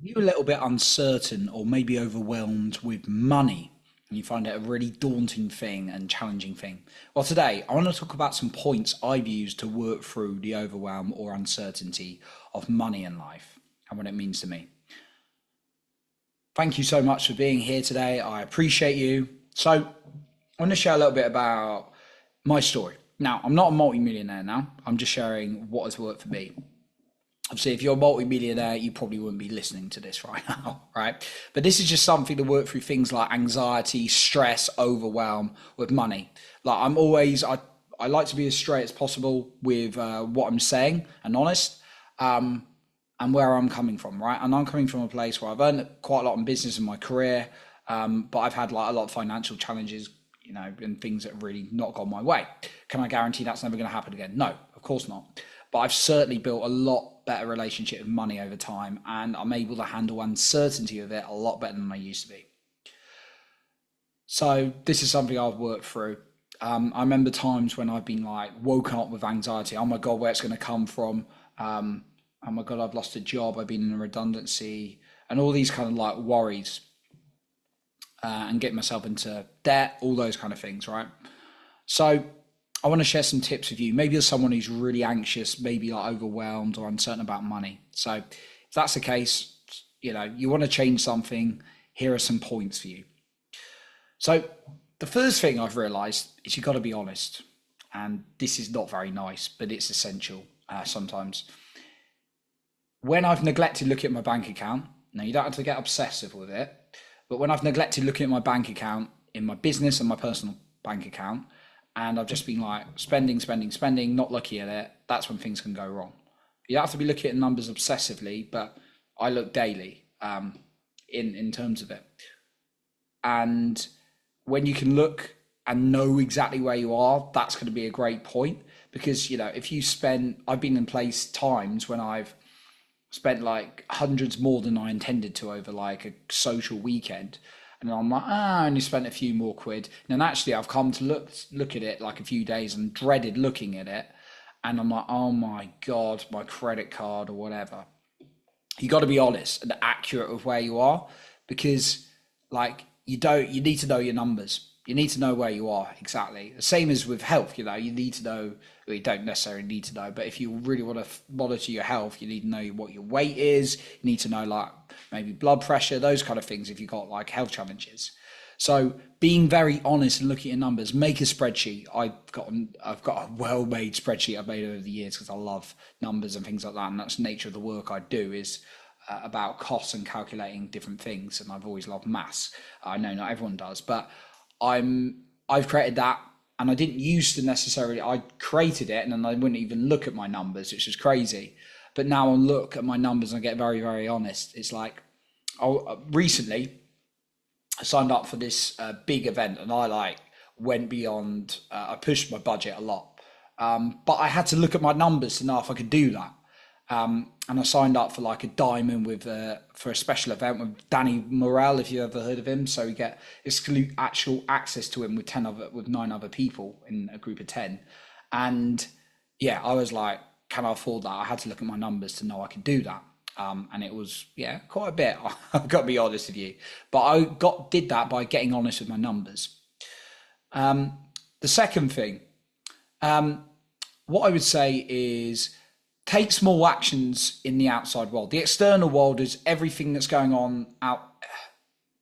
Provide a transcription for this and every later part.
You're a little bit uncertain or maybe overwhelmed with money, and you find it a really daunting thing and challenging thing. Well, today I want to talk about some points I've used to work through the overwhelm or uncertainty of money in life and what it means to me. Thank you so much for being here today. I appreciate you. So, I want to share a little bit about my story. Now, I'm not a multi-millionaire now. I'm just sharing what has worked for me. Obviously, if you're a multi-millionaire, you probably wouldn't be listening to this right now, right? But this is just something to work through things like anxiety, stress, overwhelm with money. Like I like to be as straight as possible with what I'm saying and honest, and where I'm coming from, right? And I'm coming from a place where I've earned quite a lot in business in my career, but I've had like a lot of financial challenges, and things that have really not gone my way. Can I guarantee that's never going to happen again? No, of course not. But I've certainly built a lot better relationship with money over time, and I'm able to handle uncertainty of it a lot better than I used to be. So this is something I've worked through. I remember times when I've been like woken up with anxiety. Oh my God, where it's going to come from? Oh my God, I've lost a job. I've been in a redundancy, and all these kind of like worries, and getting myself into debt, all those kind of things, right? So I want to share some tips with you. Maybe you're someone who's really anxious, maybe like overwhelmed or uncertain about money. So if that's the case, you want to change something, here are some points for you. So the first thing I've realized is you've got to be honest. And this is not very nice, but it's essential sometimes. When I've neglected looking at my bank account, now you don't have to get obsessive with it, but when I've neglected looking at my bank account in my business and my personal bank account, and I've just been like spending, spending, spending, not looking at it, that's when things can go wrong. You don't have to be looking at numbers obsessively, but I look daily in terms of it. And when you can look and know exactly where you are, that's going to be a great point. Because, if you spend, I've been in place times when I've spent like hundreds more than I intended to over like a social weekend. And I'm like, I only spent a few more quid. And then actually I've come to look at it like a few days and dreaded looking at it. And I'm like, oh my God, my credit card or whatever. You got to be honest and accurate with where you are, because like you need to know your numbers. You need to know where you are exactly. The same as with health, you need to know, well, you don't necessarily need to know, but if you really want to monitor your health, you need to know what your weight is. You need to know like maybe blood pressure, those kind of things if you've got like health challenges. So being very honest and looking at numbers, make a spreadsheet. I've got a well-made spreadsheet I've made over the years because I love numbers and things like that, and that's the nature of the work I do is about costs and calculating different things. And I've always loved maths. I know not everyone does, but I've created that, and I didn't used to necessarily. I created it, and then I wouldn't even look at my numbers, which is crazy. But now I look at my numbers and I get very, very honest. It's like, recently I signed up for this big event, and I like went beyond. I pushed my budget a lot, but I had to look at my numbers to know if I could do that. And I signed up for like a diamond with for a special event with Danny Morel, if you ever heard of him. So we get exclusive actual access to him with 9 other people in a group of 10. And yeah, I was like, can I afford that? I had to look at my numbers to know I could do that. And it was, yeah, quite a bit. I've got to be honest with you, but did that by getting honest with my numbers. The second thing, what I would say is take small actions in the outside world. The external world is everything that's going on out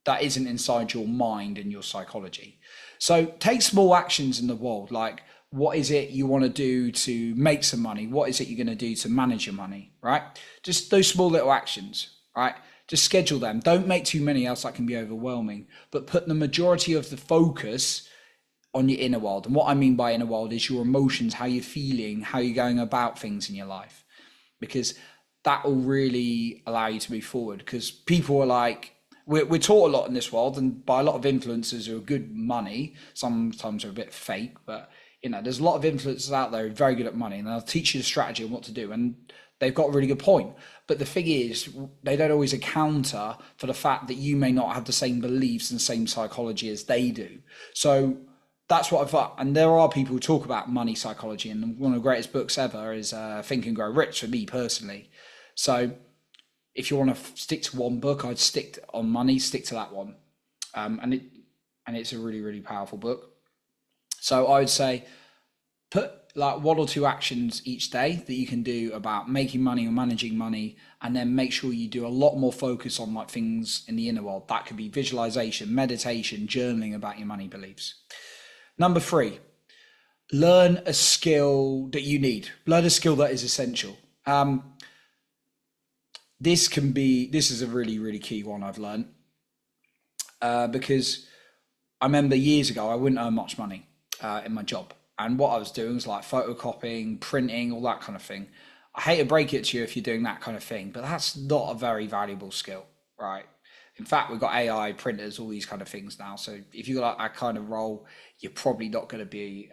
that isn't inside your mind and your psychology. So take small actions in the world, like what is it you want to do to make some money? What is it you're going to do to manage your money, right? Just those small little actions, right? Just schedule them. Don't make too many, else that can be overwhelming, but put the majority of the focus on your inner world. And what I mean by inner world is your emotions, how you're feeling, how you're going about things in your life, because that will really allow you to move forward. Because people are like, we're taught a lot in this world, and by a lot of influencers who are good money, sometimes are a bit fake, but there's a lot of influencers out there who are very good at money, and they'll teach you the strategy and what to do, and they've got a really good point. But the thing is, they don't always account for the fact that you may not have the same beliefs and same psychology as they do. So that's what I've got. And there are people who talk about money psychology, and one of the greatest books ever is Think and Grow Rich for me personally. So if you want to stick to one book, I'd on money, stick to that one. And it's a really, really powerful book. So I would say put like 1 or 2 actions each day that you can do about making money or managing money, and then make sure you do a lot more focus on like things in the inner world. That could be visualization, meditation, journaling about your money beliefs. Number 3, learn a skill that you need. Learn a skill that is essential. This is a really, really key one I've learned, because I remember years ago, I wouldn't earn much money in my job. And what I was doing was like photocopying, printing, all that kind of thing. I hate to break it to you if you're doing that kind of thing, but that's not a very valuable skill, right? In fact, we've got AI printers, all these kind of things now. So if you've got that kind of role, you're probably not going to be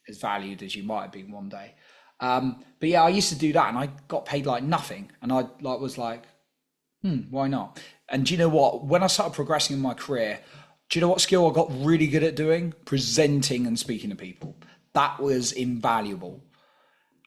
as valued as you might have been one day. But yeah, I used to do that and I got paid like nothing. And I was like, why not? And do you know what? When I started progressing in my career, do you know what skill I got really good at doing? Presenting and speaking to people. That was invaluable.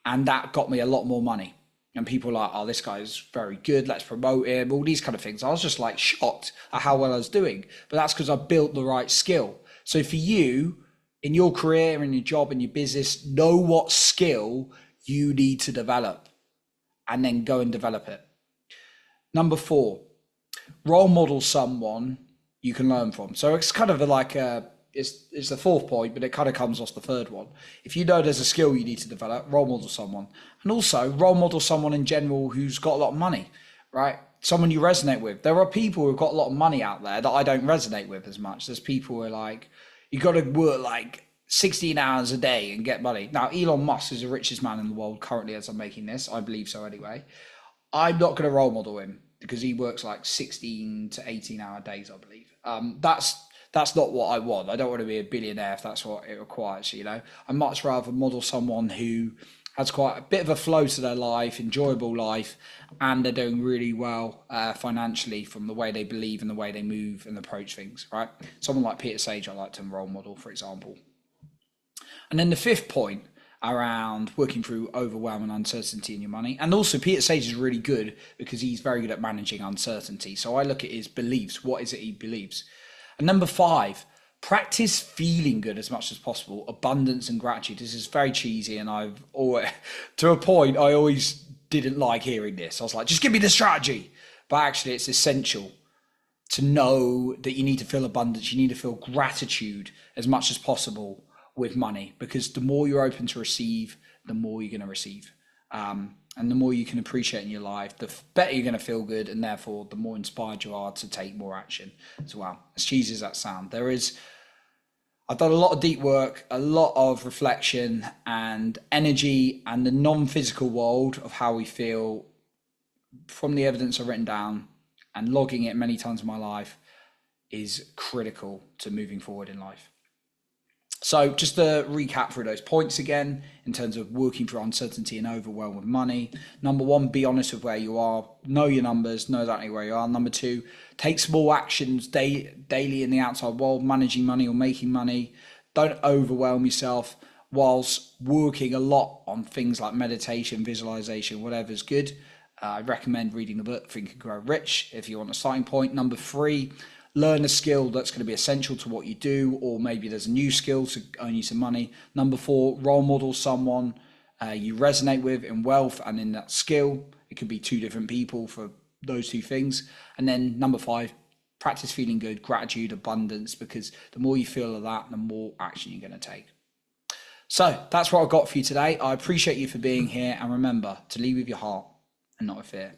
And that got me a lot more money. And people were like, oh, this guy's very good, let's promote him, all these kind of things. I was just like shocked at how well I was doing. But that's because I built the right skill. So for you, in your career, in your job, in your business, know what skill you need to develop and then go and develop it. Number 4, role model someone you can learn from. So it's kind of it's the 4th point, but it kind of comes off the 3rd one. If you know there's a skill you need to develop, role model someone. And also role model someone in general who's got a lot of money, right? Someone you resonate with. There are people who've got a lot of money out there that I don't resonate with as much. There's people who are like, you got to work like 16 hours a day and get money. Now, Elon Musk is the richest man in the world currently as I'm making this. I believe so anyway. I'm not going to role model him because he works like 16 to 18 hour days, I believe. That's not what I want. I don't want to be a billionaire if that's what it requires, you know. I'd much rather model someone who has quite a bit of a flow to their life, enjoyable life, and they're doing really well financially from the way they believe and the way they move and approach things, right? Someone like Peter Sage, I like to role model, for example. And then the 5th point around working through overwhelm and uncertainty in your money. And also Peter Sage is really good because he's very good at managing uncertainty. So I look at his beliefs. What is it he believes? And number 5, practice feeling good as much as possible. Abundance and gratitude. This is very cheesy, and I've always, to a point, I always didn't like hearing this. I was like, just give me the strategy. But actually, it's essential to know that you need to feel abundance. You need to feel gratitude as much as possible with money, because the more you're open to receive, the more you're going to receive. And the more you can appreciate in your life, the better you're going to feel good, and therefore the more inspired you are to take more action as well. As cheesy as that sounds, I've done a lot of deep work, a lot of reflection and energy, and the non-physical world of how we feel from the evidence I've written down and logging it many times in my life is critical to moving forward in life. So just to recap through those points again, in terms of working through uncertainty and overwhelm with money. Number 1, be honest with where you are. Know your numbers, know exactly where you are. Number 2, take small actions daily in the outside world, managing money or making money. Don't overwhelm yourself whilst working a lot on things like meditation, visualization, whatever's good. I recommend reading the book Think and Grow Rich if you want a starting point. Number 3, learn a skill that's going to be essential to what you do, or maybe there's a new skill to earn you some money. Number 4, role model someone you resonate with in wealth and in that skill. It could be 2 different people for those 2 things. And then number 5, practice feeling good, gratitude, abundance, because the more you feel of that, the more action you're going to take. So that's what I've got for you today. I appreciate you for being here. And remember to lead with your heart and not with fear.